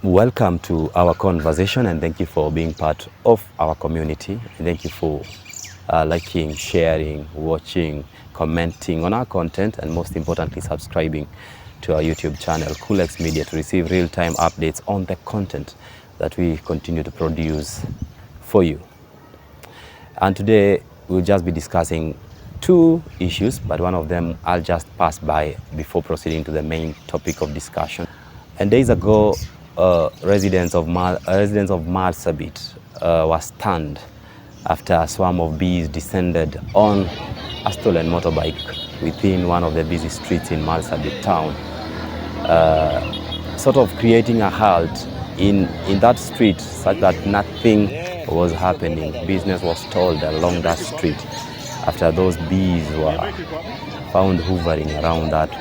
Welcome to our conversation, and thank you for being part of our community. And thank you for liking, sharing, watching, commenting on our content, and most importantly, subscribing to our YouTube channel, Coolx Media, to receive real-time updates on the content that we continue to produce for you. And today we'll just be discussing two issues, but one of them I'll just pass by before proceeding to the main topic of discussion. And days ago, residents of Marsabit were stunned after a swarm of bees descended on a stolen motorbike within one of the busy streets in Marsabit town, sort of creating a halt in that street such that nothing was happening. Business was stalled along that street after those bees were found hovering around that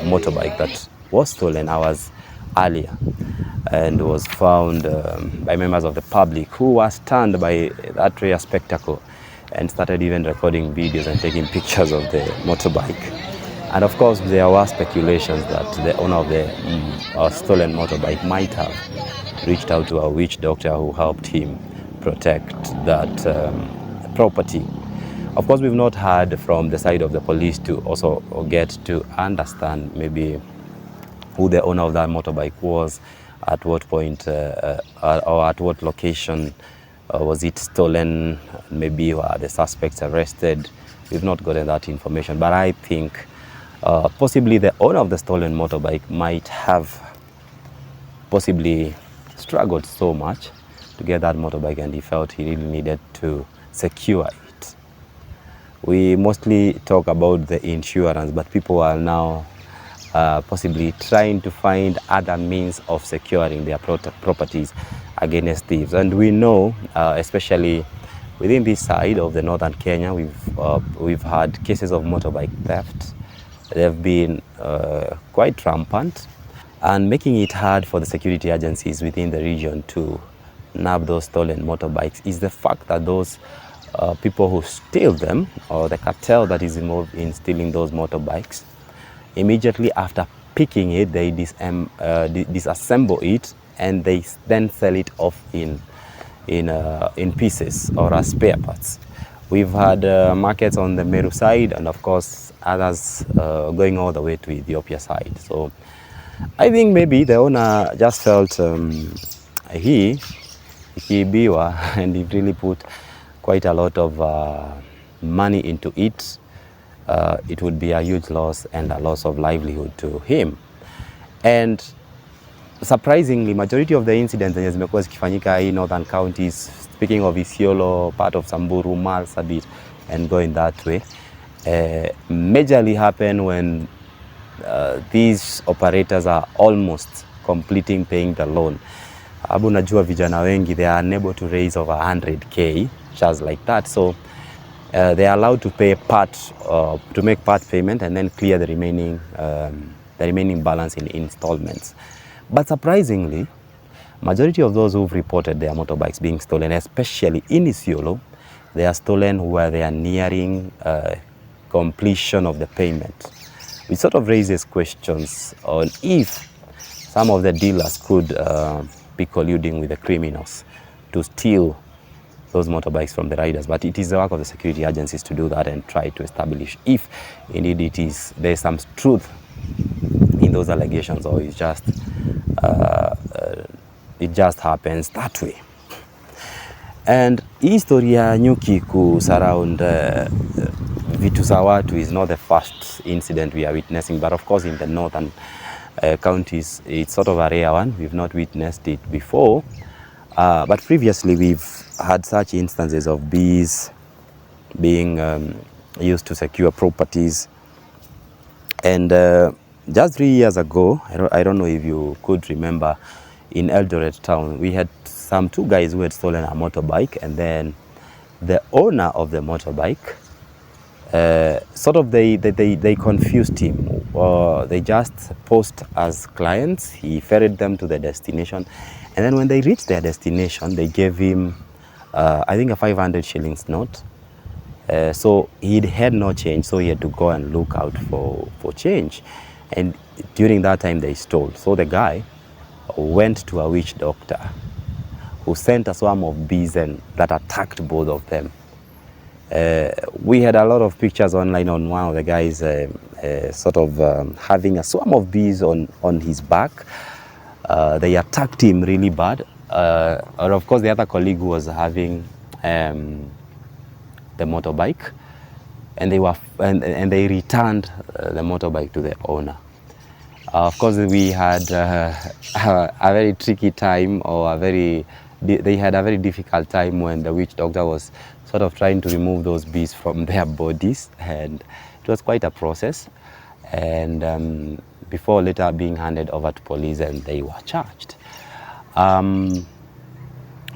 motorbike that was stolen hours earlier, and was found by members of the public who were stunned by that rare spectacle and started even recording videos and taking pictures of the motorbike. And of course, there were speculations that the owner of the stolen motorbike might have reached out to a witch doctor who helped him protect that property. Of course, we've not heard from the side of the police to also get to understand maybe who the owner of that motorbike was, at what point or at what location was it stolen, maybe were the suspects arrested. We've not gotten that information, but I think possibly the owner of the stolen motorbike might have possibly struggled so much to get that motorbike, and he felt he really needed to secure it. We mostly talk about the insurance, but people are now possibly trying to find other means of securing their properties against thieves. And we know, especially within this side of the northern Kenya, we've had cases of motorbike theft. They've been quite rampant, and making it hard for the security agencies within the region to nab those stolen motorbikes is the fact that those people who steal them, or the cartel that is involved in stealing those motorbikes, immediately after picking it, they disassemble it, and they then sell it off in pieces or as spare parts. We've had markets on the Meru side, and of course others going all the way to Ethiopia side. So I think maybe the owner just felt ikiibiwa and he really put quite a lot of money into it. It would be a huge loss and a loss of livelihood to him. And surprisingly, majority of the incidents zenye zimekuwa zikifanyika in northern counties, speaking of Isiolo, part of Samburu, Marsabit, and going that way, majorly happen when these operators are almost completing paying the loan. Abu najua vijana wengi, they are unable to raise over 100k, just like that. So they are allowed to pay to make part payment and then clear the remaining balance in installments. But surprisingly, majority of those who've reported their motorbikes being stolen, especially in Isiolo, they are stolen where they are nearing completion of the payment, which sort of raises questions on if some of the dealers could be colluding with the criminals to steal those motorbikes from the riders. But it is the work of the security agencies to do that and try to establish if indeed there's some truth in those allegations, or it's just it just happens that way. And historia nyuki ku surround vitu za watu is not the first incident we are witnessing, but of course in the northern counties it's sort of a rare one. We've not witnessed it before, but previously we've had such instances of bees being used to secure properties. And just 3 years ago, I don't know if you could remember, in Eldoret town, we had two guys who had stolen a motorbike, and then the owner of the motorbike, sort of they confused him. They just posed as clients. He ferried them to the destination, and then when they reached their destination, they gave him I think a 500 shillings note. So he had no change, so he had to go and look out for change. And during that time they stole. So the guy went to a witch doctor who sent a swarm of bees and that attacked both of them. We had a lot of pictures online on one of the guys having a swarm of bees on his back. They attacked him really bad. Or of course the other colleague who was having the motorbike, and they returned the motorbike to the owner. Of course, we had a very tricky time, they had a very difficult time when the witch doctor was sort of trying to remove those bees from their bodies, and it was quite a process. And before later being handed over to police, and they were charged.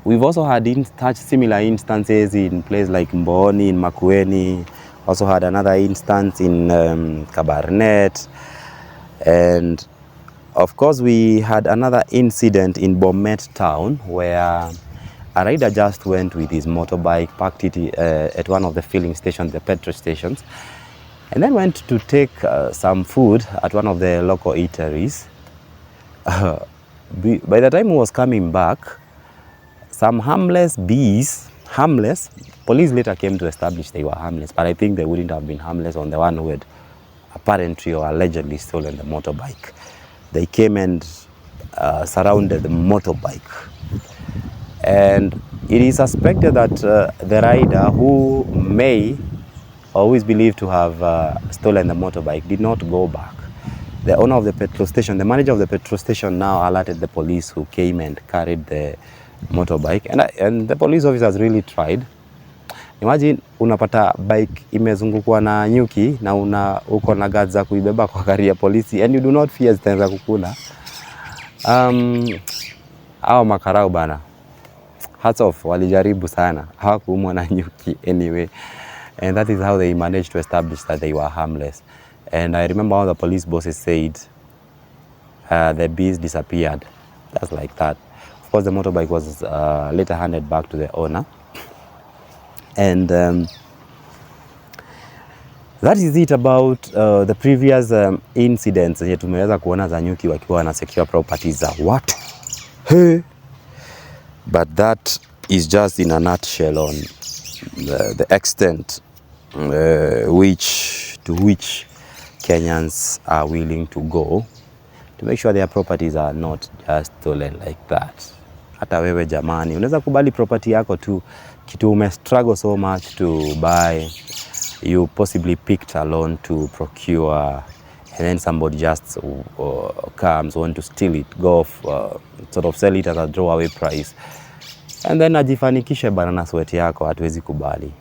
We've also had similar instances in places like Mboni, in Makueni. Also had another instance in Kabarnet. And of course, we had another incident in Bomet town where a rider just went with his motorbike, parked it at one of the filling stations, the petrol stations, and then went to take some food at one of the local eateries. By the time he was coming back, some harmless bees, police later came to establish they were harmless, but I think they wouldn't have been harmless on the one who had apparently or allegedly stolen the motorbike. They came and surrounded the motorbike. And it is suspected that the rider, who may always believed to have stolen the motorbike, did not go back. The owner of the petrol station, the manager of the petrol station now alerted the police, who came and carried the motorbike. And the police officers really tried. Imagine unapata bike imezungukwa na nyuki na uko na guards za kuibeba kwa gari ya polisi, and you do not fear zitaanza kukula. Hao makarau bana, hats off, walijaribu sana, hawakuumwa na nyuki anyway. And that is how they managed to establish that they were harmless. And I remember how the police bosses said the bees disappeared. That's like that. Of course, the motorbike was later handed back to the owner. And that is it about the previous incidents zenye tumeweza kuona za nyuki wakiwa na secure properties za watu. Hey. But that is just in a nutshell on the extent to which Kenyans are willing to go to make sure their properties are not just stolen like that. Hata wewe jamani, unaweza kubali property yako tu, kitu ume struggle so much to buy, you possibly picked a loan to procure, and then somebody just comes, want to steal it, go sort of sell it at a throwaway price, and then ajifanikishe banana sweat yako, hatuwezi kubali.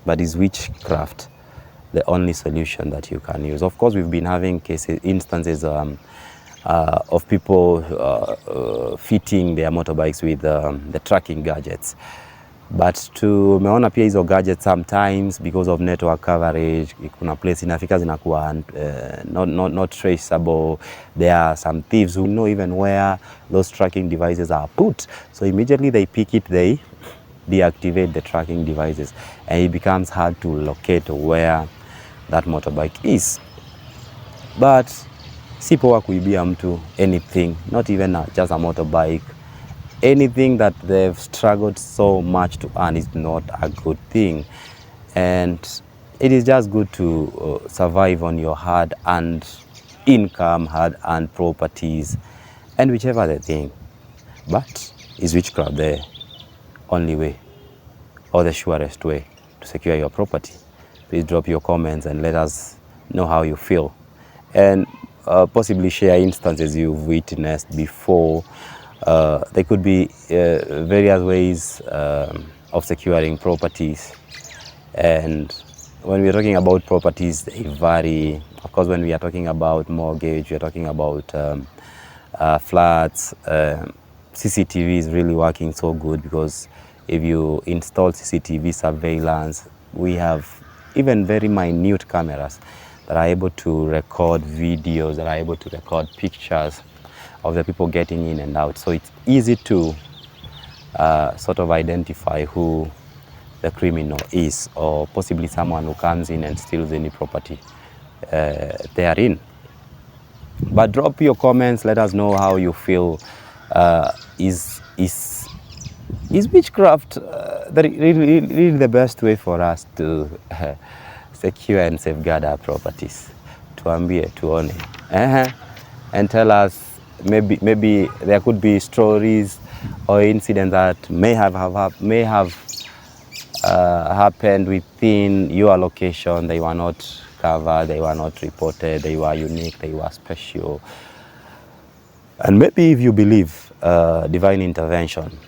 But is witchcraft the only solution that you can use? Of course, we've been having instances of people fitting their motorbikes with the tracking gadgets. But tumeona pia hizo gadgets sometimes because of network coverage, kuna place inafika zinakuwa not traceable. There are some thieves who know even where those tracking devices are put. So immediately they pick it, they deactivate the tracking devices, and it becomes hard to locate where that motorbike is. But si poa kuibia mtu anything, not even just a motorbike. Anything that they've struggled so much to earn is not a good thing. And it is just good to survive on your hard-earned income, hard-earned properties, and whichever the thing. But is witchcraft the only way or the surest way to secure your property? Please drop your comments and let us know how you feel. And possibly share instances you've witnessed before. There could be various ways of securing properties, and when we're talking about properties, they vary. Of course, when we are talking about mortgage, we are talking about flats. CCTV is really working so good, because if you install CCTV surveillance, we have even very minute cameras that are able to record videos, that are able to record pictures of the people getting in and out. So it's easy to sort of identify who the criminal is, or possibly someone who comes in and steals any property they are in. But drop your comments, let us know how you feel Is witchcraft really the best way for us to secure and safeguard our properties? Tuambie, tuone. And tell us, maybe there could be stories or incidents that may have happened within your location. They were not covered, they were not reported, they were unique, they were special. And maybe if you believe divine intervention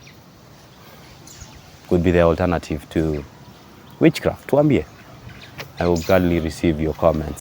could be the alternative to witchcraft, tuambie. I will gladly receive your comments.